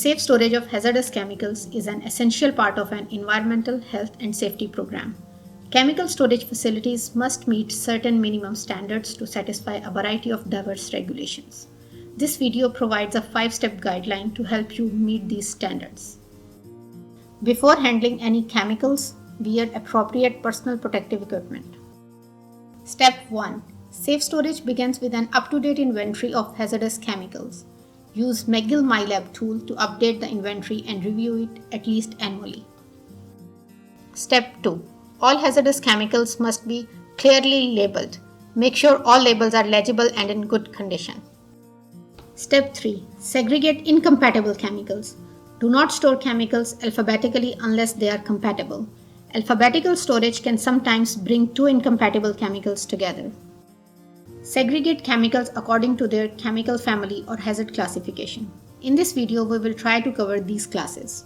Safe storage of hazardous chemicals is an essential part of an environmental health and safety program. Chemical storage facilities must meet certain minimum standards to satisfy a variety of diverse regulations. This video provides a 5-step guideline to help you meet these standards. Before handling any chemicals, wear appropriate personal protective equipment. Step 1. Safe storage begins with an up-to-date inventory of hazardous chemicals. Use McGill MyLab tool to update the inventory and review it at least annually. Step 2. All hazardous chemicals must be clearly labeled. Make sure all labels are legible and in good condition. Step 3. Segregate incompatible chemicals. Do not store chemicals alphabetically unless they are compatible. Alphabetical storage can sometimes bring two incompatible chemicals together. Segregate chemicals according to their chemical family or hazard classification. In this video, we will try to cover these classes.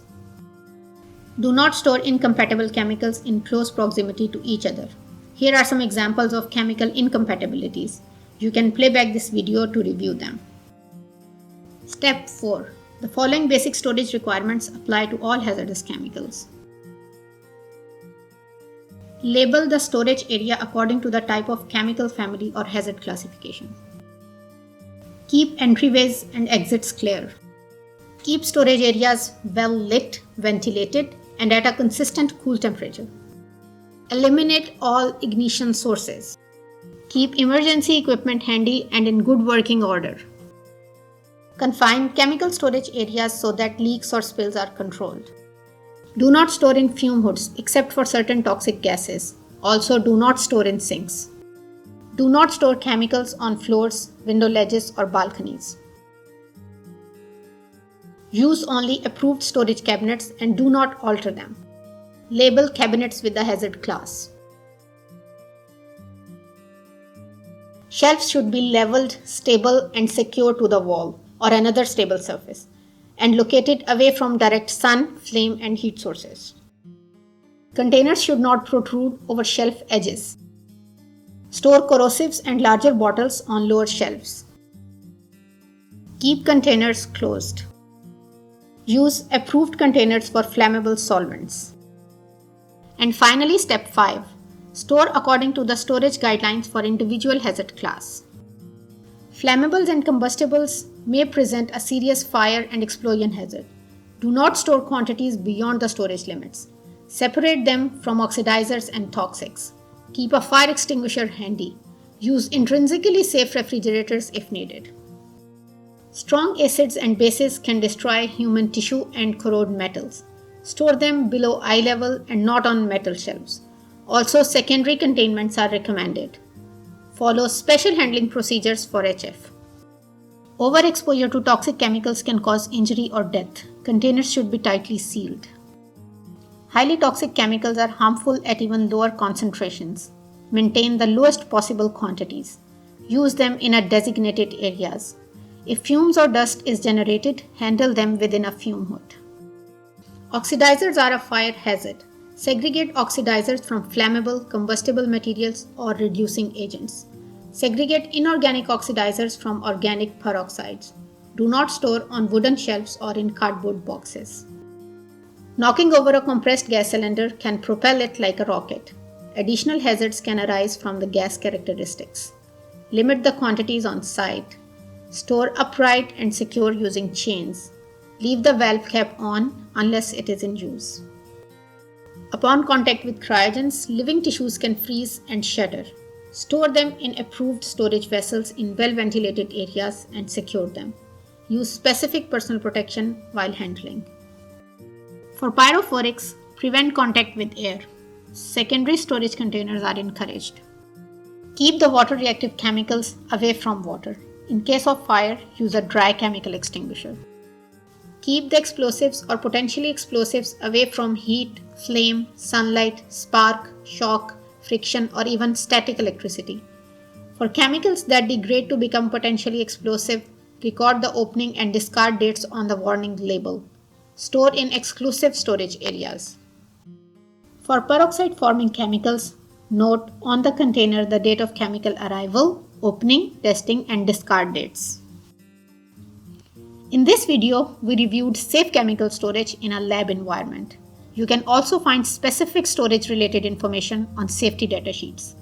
Do not store incompatible chemicals in close proximity to each other. Here are some examples of chemical incompatibilities. You can play back this video to review them. Step 4. The following basic storage requirements apply to all hazardous chemicals. Label the storage area according to the type of chemical family or hazard classification. Keep entryways and exits clear. Keep storage areas well lit, ventilated, and at a consistent cool temperature. Eliminate all ignition sources. Keep emergency equipment handy and in good working order. Confine chemical storage areas so that leaks or spills are controlled. Do not store in fume hoods except for certain toxic gases. Also, do not store in sinks. Do not store chemicals on floors, window ledges, or balconies. Use only approved storage cabinets and do not alter them. Label cabinets with the hazard class. Shelves should be leveled, stable, and secure to the wall or another stable surface, and located away from direct sun, flame, and heat sources. Containers should not protrude over shelf edges. Store corrosives and larger bottles on lower shelves. Keep containers closed. Use approved containers for flammable solvents. And finally, step 5. Store according to the storage guidelines for individual hazard class. Flammables and combustibles may present a serious fire and explosion hazard. Do not store quantities beyond the storage limits. Separate them from oxidizers and toxics. Keep a fire extinguisher handy. Use intrinsically safe refrigerators if needed. Strong acids and bases can destroy human tissue and corrode metals. Store them below eye level and not on metal shelves. Also, secondary containments are recommended. Follow special handling procedures for HF. Overexposure to toxic chemicals can cause injury or death. Containers should be tightly sealed. Highly toxic chemicals are harmful at even lower concentrations. Maintain the lowest possible quantities. Use them in a designated areas. If fumes or dust is generated, handle them within a fume hood. Oxidizers are a fire hazard. Segregate oxidizers from flammable, combustible materials or reducing agents. Segregate inorganic oxidizers from organic peroxides. Do not store on wooden shelves or in cardboard boxes. Knocking over a compressed gas cylinder can propel it like a rocket. Additional hazards can arise from the gas characteristics. Limit the quantities on site. Store upright and secure using chains. Leave the valve cap on unless it is in use. Upon contact with cryogens, living tissues can freeze and shudder. Store them in approved storage vessels in well-ventilated areas and secure them. Use specific personal protection while handling. For pyrophorics, prevent contact with air. Secondary storage containers are encouraged. Keep the water-reactive chemicals away from water. In case of fire, use a dry chemical extinguisher. Keep the explosives or potentially explosives away from heat, flame, sunlight, spark, shock, friction, or even static electricity. For chemicals that degrade to become potentially explosive, record the opening and discard dates on the warning label. Store in exclusive storage areas. For peroxide forming chemicals, note on the container the date of chemical arrival, opening, testing, and discard dates. In this video, we reviewed safe chemical storage in a lab environment. You can also find specific storage related information on safety data sheets.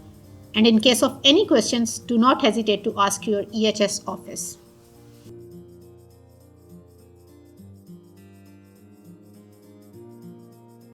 And in case of any questions, do not hesitate to ask your EHS office.